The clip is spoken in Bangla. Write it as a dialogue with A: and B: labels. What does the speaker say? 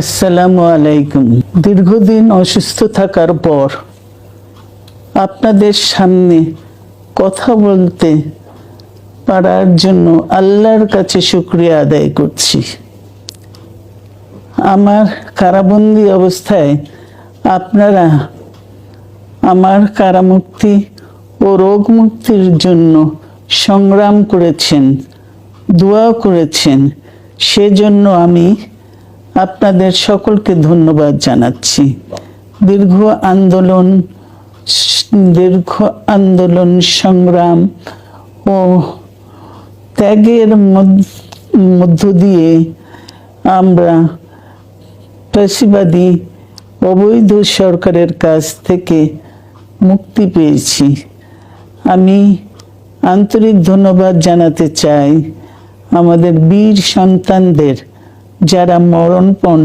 A: আসসালামু আলাইকুম। দীর্ঘদিন অসুস্থ থাকার পর আপনাদের সামনে কথা বলতে পারার জন্য আল্লাহর কাছে শুকরিয়া আদায় করছি। আমার কারাবন্দী অবস্থায় আপনারা আমার কারামুক্তি ও রোগ মুক্তির জন্য সংগ্রাম করেছেন, দোয়া করেছেন। সেজন্য আমি আপনাদের সকলকে ধন্যবাদ জানাচ্ছি। দীর্ঘ আন্দোলন সংগ্রাম ও ত্যাগের মধ্য দিয়ে আমরা ফ্যাসিবাদী অবৈধ সরকারের কাছ থেকে মুক্তি পেয়েছি। আমি আন্তরিক ধন্যবাদ জানাতে চাই আমাদের বীর সন্তানদের, যারা মরণপণ